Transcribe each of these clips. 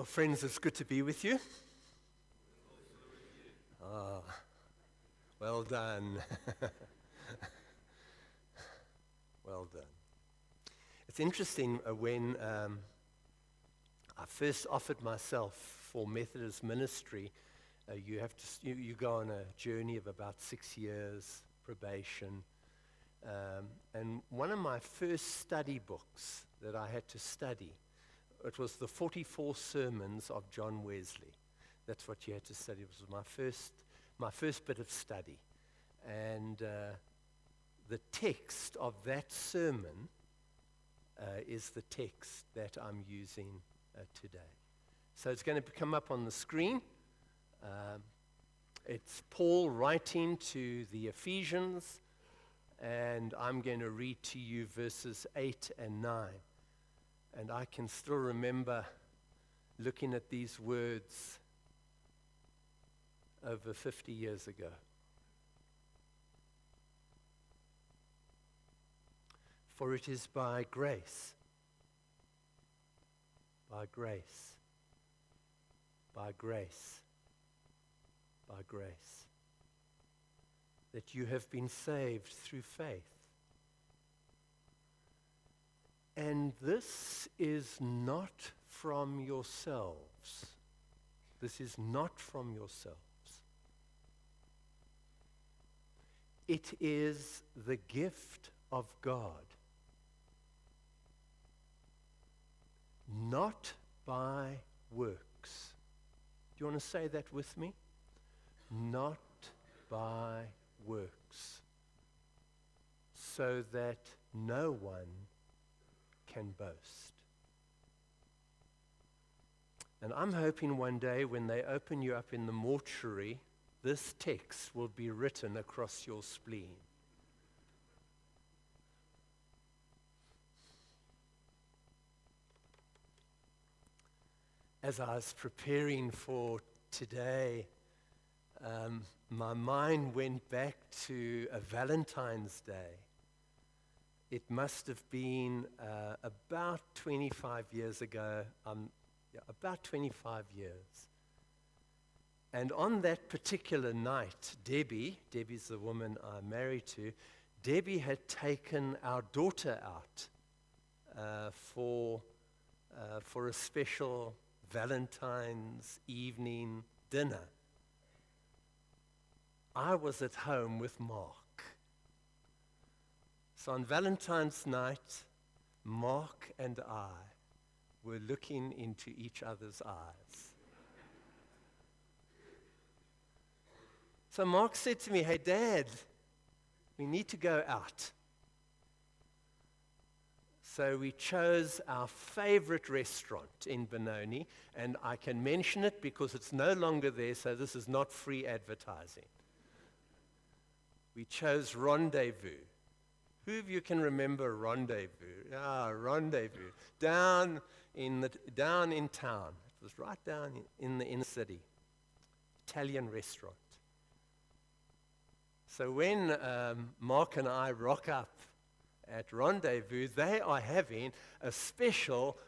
Well, friends, it's good to be with you. Ah, well done. Well done. It's interesting when I first offered myself for Methodist ministry. You go on a journey of about 6 years probation, and one of my first study books that I had to study, it was the 44 Sermons of John Wesley. That's what you had to study. It was my first bit of study. And the text of that sermon is the text that I'm using today. So it's going to come up on the screen. It's Paul writing to the Ephesians, and I'm going to read to you verses 8 and 9. And I can still remember looking at these words over 50 years ago. For it is by grace, by grace, by grace, by grace, that you have been saved through faith. And this is not from yourselves. This is not from yourselves. It is the gift of God, not by works. Do you want to say that with me? Not by works, so that no one can boast. And I'm hoping one day when they open you up in the mortuary, this text will be written across your spleen. As I was preparing for today, my mind went back to a Valentine's Day. It must have been about 25 years ago, about 25 years. And on that particular night, Debbie's the woman I'm married to, Debbie had taken our daughter out for a special Valentine's evening dinner. I was at home with Mark. So on Valentine's night, Mark and I were looking into each other's eyes. So Mark said to me, "Hey, Dad, we need to go out." So we chose our favorite restaurant in Benoni, and I can mention it because it's no longer there, so this is not free advertising. We chose Rendezvous. Who of you can remember Rendezvous? Rendezvous. Down in town. It was right down in the inner city. Italian restaurant. So when Mark and I rock up at Rendezvous, they are having a special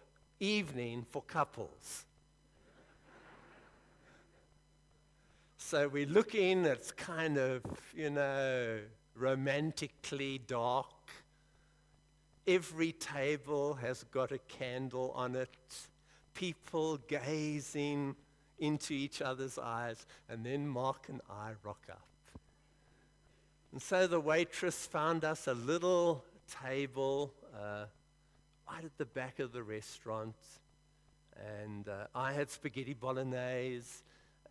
evening for couples. So we look in, it's kind of, romantically dark. Every table has got a candle on it. People gazing into each other's eyes. And then Mark and I rock up. And so the waitress found us a little table right at the back of the restaurant. And I had spaghetti bolognese.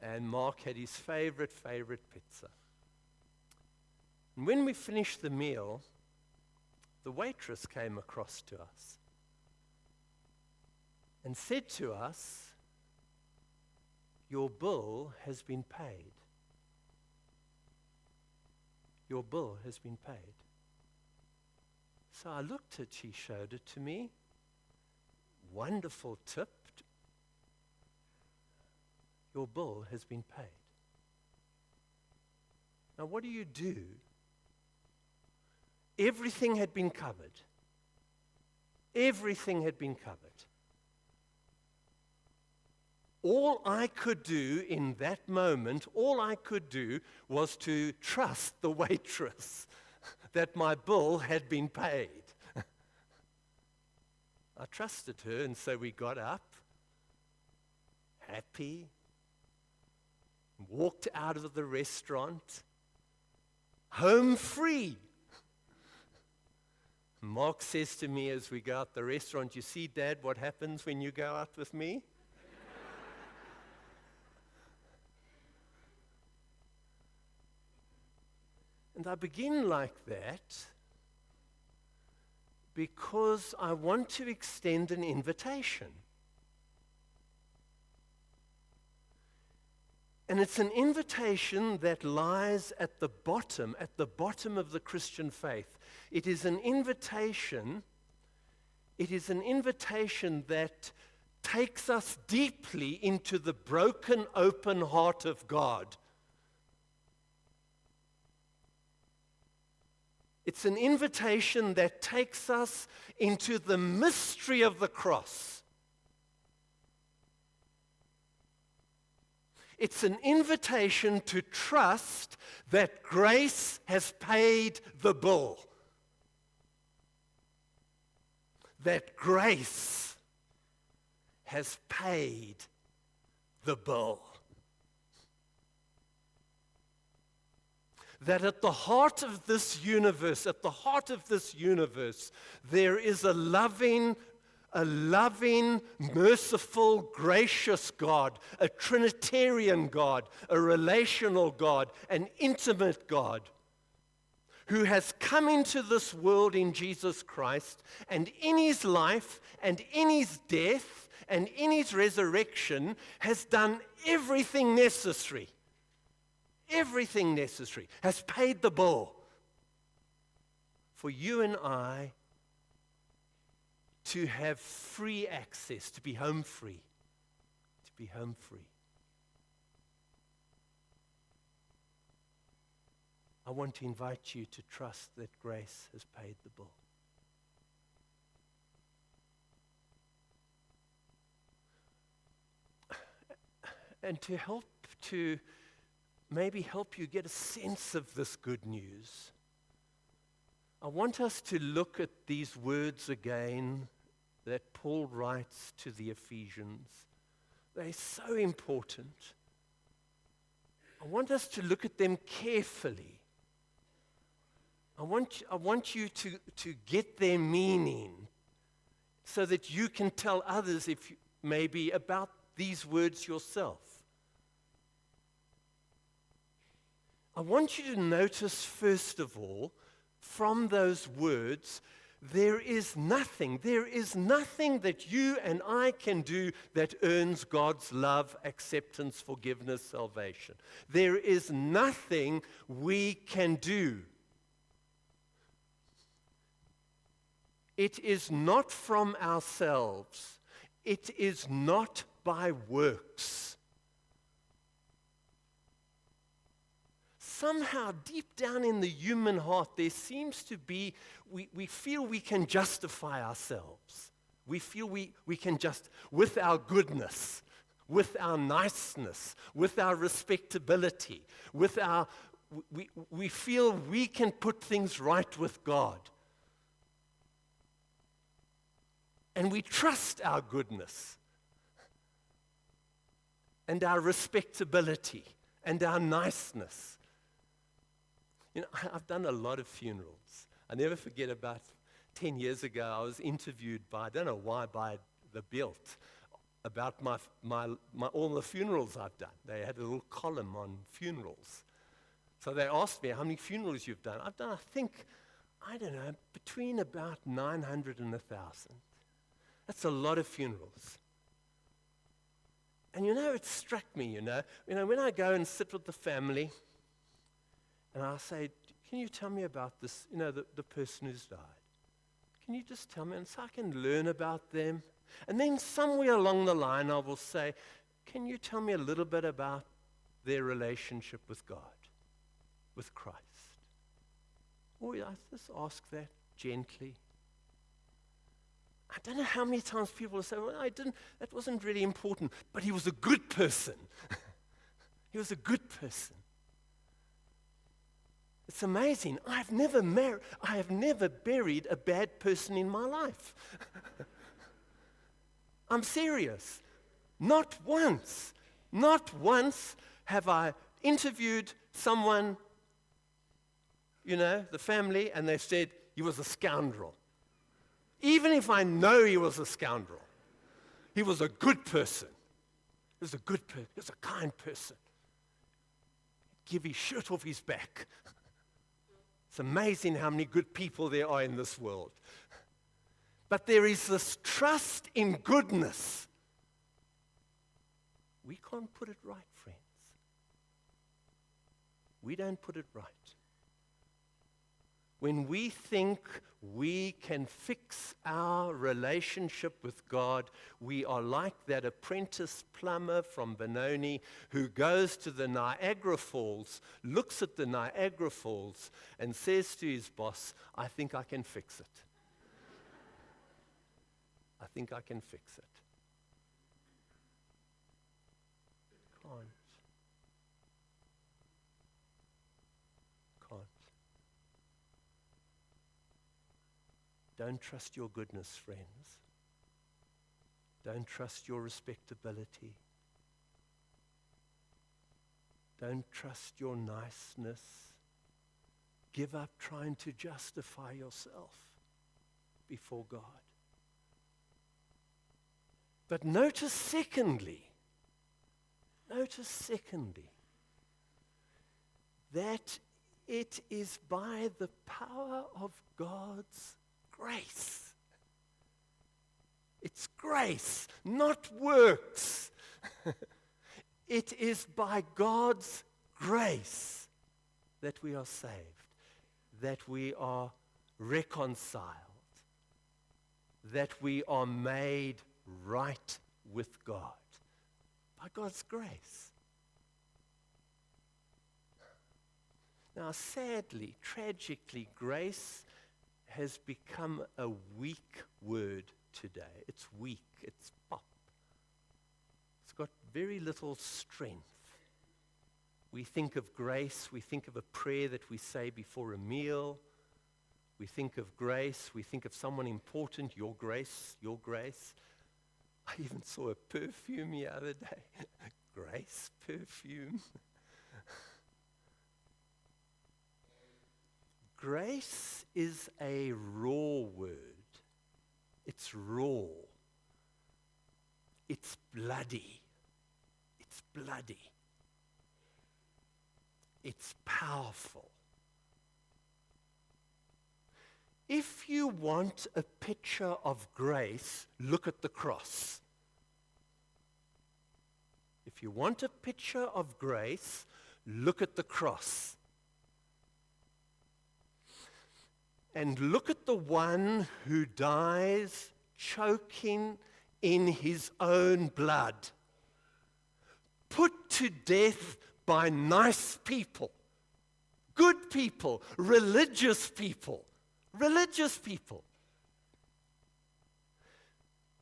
And Mark had his favorite pizza. And when we finished the meal, the waitress came across to us and said to us, "Your bill has been paid. Your bill has been paid." So I looked at, she showed it to me. Wonderful tip. Your bill has been paid. Now what do? Everything had been covered. Everything had been covered. all I could do in that moment, all I could do was to trust the waitress that my bill had been paid. I trusted her, and so we got up, happy, walked out of the restaurant, home free. Mark says to me as we go out the restaurant, "You see, Dad, what happens when you go out with me?" And I begin like that because I want to extend an invitation. And it's an invitation that lies at the bottom of the Christian faith. It is an invitation that takes us deeply into the broken, open heart of God. It's an invitation that takes us into the mystery of the cross. It's an invitation to trust that grace has paid the bill. That grace has paid the bill. That at the heart of this universe, there is a loving, merciful, gracious God, a Trinitarian God, a relational God, an intimate God, who has come into this world in Jesus Christ, and in his life, and in his death, and in his resurrection, has done everything necessary, has paid the bill for you and I to have free access, to be home free. I want to invite you to trust that grace has paid the bill. And to maybe help you get a sense of this good news, I want us to look at these words again that Paul writes to the Ephesians. They're so important. I want us to look at them carefully. I want you to get their meaning so that you can tell others maybe about these words yourself. I want you to notice, first of all, from those words, there is nothing that you and I can do that earns God's love, acceptance, forgiveness, salvation. There is nothing we can do. It is not from ourselves. It is not by works. Somehow, deep down in the human heart, there seems to be, we feel we can justify ourselves. We feel we can just, with our goodness, with our niceness, with our respectability, we feel we can put things right with God. And we trust our goodness and our respectability and our niceness. You know, I've done a lot of funerals. I never forget about 10 years ago, I was interviewed by, I don't know why, by the Bild about all the funerals I've done. They had a little column on funerals. So they asked me how many funerals you've done. I've done, I don't know, between about 900 and 1,000. That's a lot of funerals. And it struck me, when I go and sit with the family, and I say, can you tell me about this, the person who's died? Can you just tell me? And so I can learn about them. And then somewhere along the line, I will say, can you tell me a little bit about their relationship with God, with Christ? Or I just ask that gently. I don't know how many times people will say, well, that wasn't really important, but he was a good person. He was a good person. It's amazing. I have never buried a bad person in my life. I'm serious. Not once. Not once have I interviewed someone, the family, and they said he was a scoundrel. Even if I know he was a scoundrel, he was a good person. He was a good person. He was a kind person. Give his shirt off his back. It's amazing how many good people there are in this world. But there is this trust in goodness. We can't put it right, friends. We don't put it right. When we think we can fix our relationship with God, we are like that apprentice plumber from Benoni who goes to the Niagara Falls, looks at the Niagara Falls, and says to his boss, I think I can fix it. I think I can fix it. Can't. Don't trust your goodness, friends. Don't trust your respectability. Don't trust your niceness. Give up trying to justify yourself before God. But notice secondly, that it is by the power of God's grace. It's grace, not works. It is by God's grace that we are saved, that we are reconciled, that we are made right with God. By God's grace. Now, sadly, tragically, grace has become a weak word today. It's weak. It's pop. It's got very little strength. We think of grace. We think of a prayer that we say before a meal. We think of grace. We think of someone important. Your grace, your grace. I even saw a perfume the other day. Grace perfume. Grace is a raw word. It's raw. It's bloody. It's bloody. It's powerful. If you want a picture of grace, look at the cross. If you want a picture of grace, look at the cross. And look at the one who dies choking in his own blood, put to death by nice people, good people, religious people,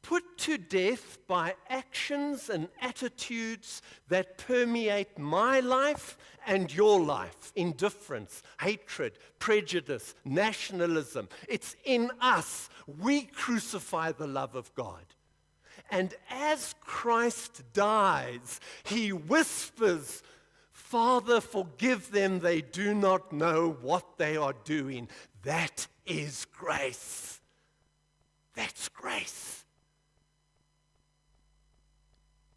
put to death by actions and attitudes that permeate my life and your life. Indifference, hatred, prejudice, nationalism. It's in us. We crucify the love of God. And as Christ dies, he whispers, Father, forgive them. They do not know what they are doing. That is grace. That's grace.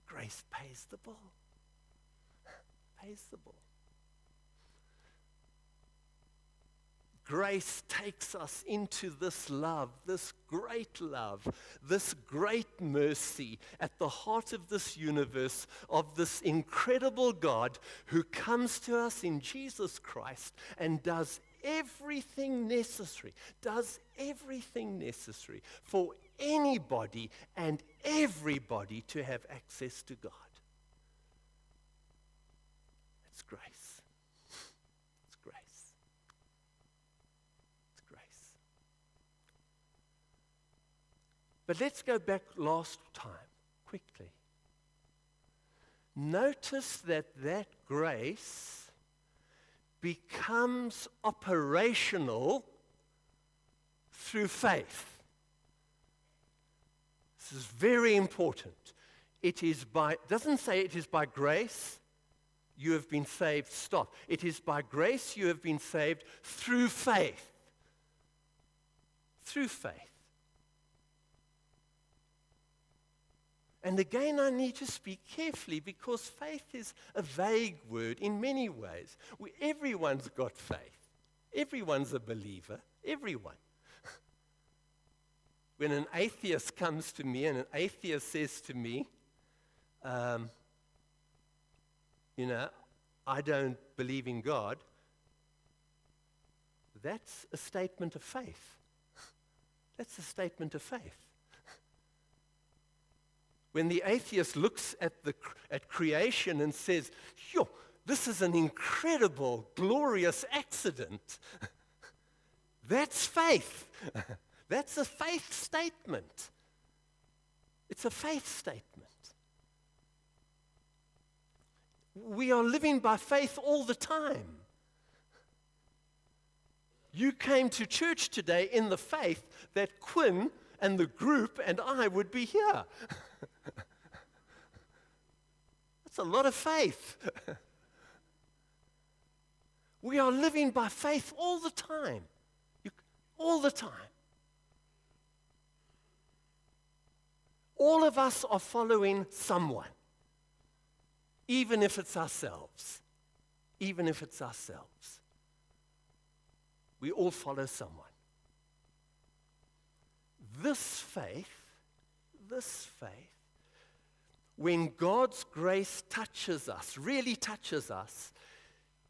Grace pays the bill. Pays the bill. Grace takes us into this love, this great mercy at the heart of this universe, of this incredible God who comes to us in Jesus Christ and does everything necessary for anybody and everybody to have access to God. It's grace. It's grace. It's grace. But let's go back last time, quickly. Notice that grace becomes operational through faith. This is very important. Doesn't say it is by grace you have been saved, stop. It is by grace you have been saved through faith. Through faith. And again, I need to speak carefully because faith is a vague word in many ways. Everyone's got faith. Everyone's a believer. Everyone. When an atheist comes to me and an atheist says to me, I don't believe in God, that's a statement of faith. That's a statement of faith. When the atheist looks at creation and says, this is an incredible, glorious accident, that's faith. That's a faith statement. It's a faith statement. We are living by faith all the time. You came to church today in the faith that Quinn and the group and I would be here. That's a lot of faith. We are living by faith all the time. All the time. All of us are following someone. Even if it's ourselves. Even if it's ourselves. We all follow someone. This faith, when God's grace touches us, really touches us,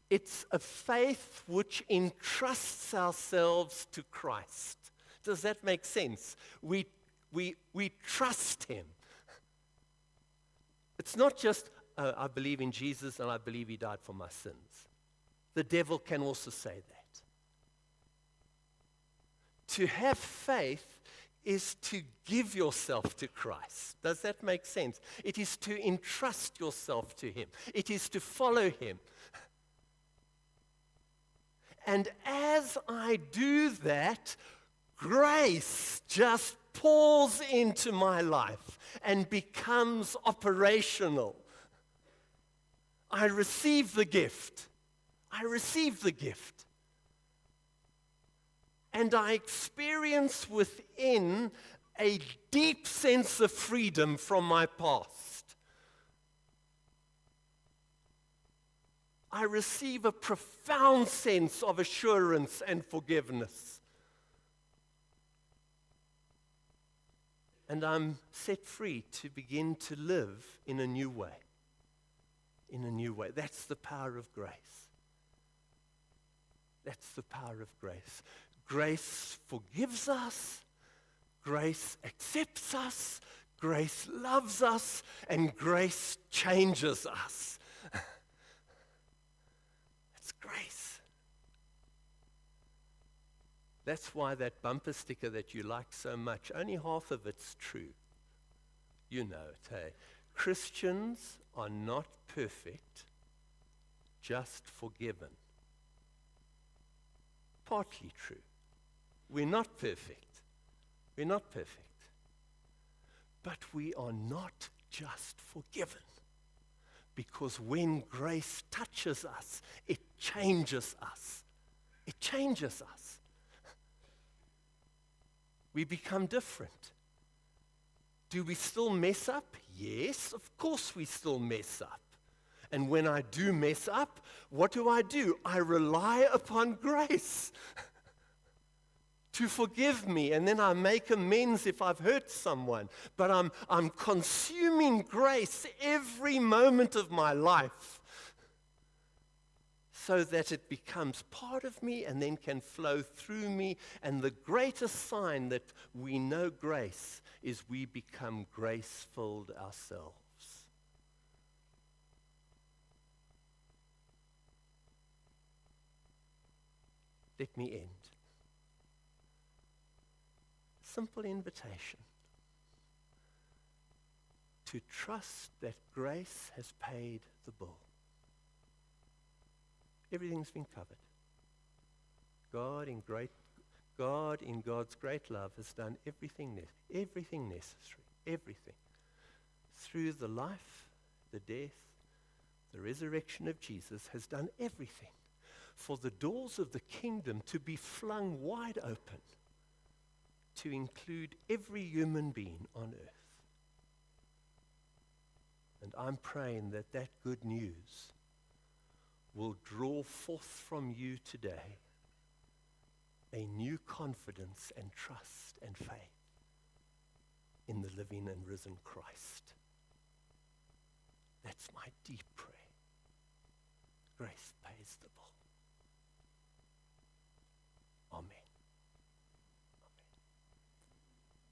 it's a faith which entrusts ourselves to Christ. Does that make sense? We trust him. It's not just, I believe in Jesus and I believe he died for my sins. The devil can also say that. To have faith is to give yourself to Christ. Does that make sense? It is to entrust yourself to him. It is to follow him. And as I do that, grace just pours into my life and becomes operational. I receive the gift. I receive the gift. And I experience within a deep sense of freedom from my past. I receive a profound sense of assurance and forgiveness. And I'm set free to begin to live in a new way. In a new way. That's the power of grace. That's the power of grace. Grace forgives us. Grace accepts us. Grace loves us. And grace changes us. It's grace. That's why that bumper sticker that you like so much, only half of it's true. You know it, hey? Christians are not perfect, just forgiven. Partly true. We're not perfect. We're not perfect. But we are not just forgiven. Because when grace touches us, it changes us. It changes us. We become different. Do we still mess up? Yes, of course we still mess up. And when I do mess up, what do? I rely upon grace to forgive me, and then I make amends if I've hurt someone. But I'm consuming grace every moment of my life so that it becomes part of me and then can flow through me. And the greatest sign that we know grace is we become grace-filled ourselves. Let me end. Simple invitation. to trust that grace has paid the bill. Everything's been covered. God in God's great love has done everything necessary, everything. Through the life, the death, the resurrection of Jesus has done everything for the doors of the kingdom to be flung wide open to include every human being on earth. And I'm praying that that good news will draw forth from you today a new confidence and trust and faith in the living and risen Christ. That's my deep prayer. Grace pays the bill.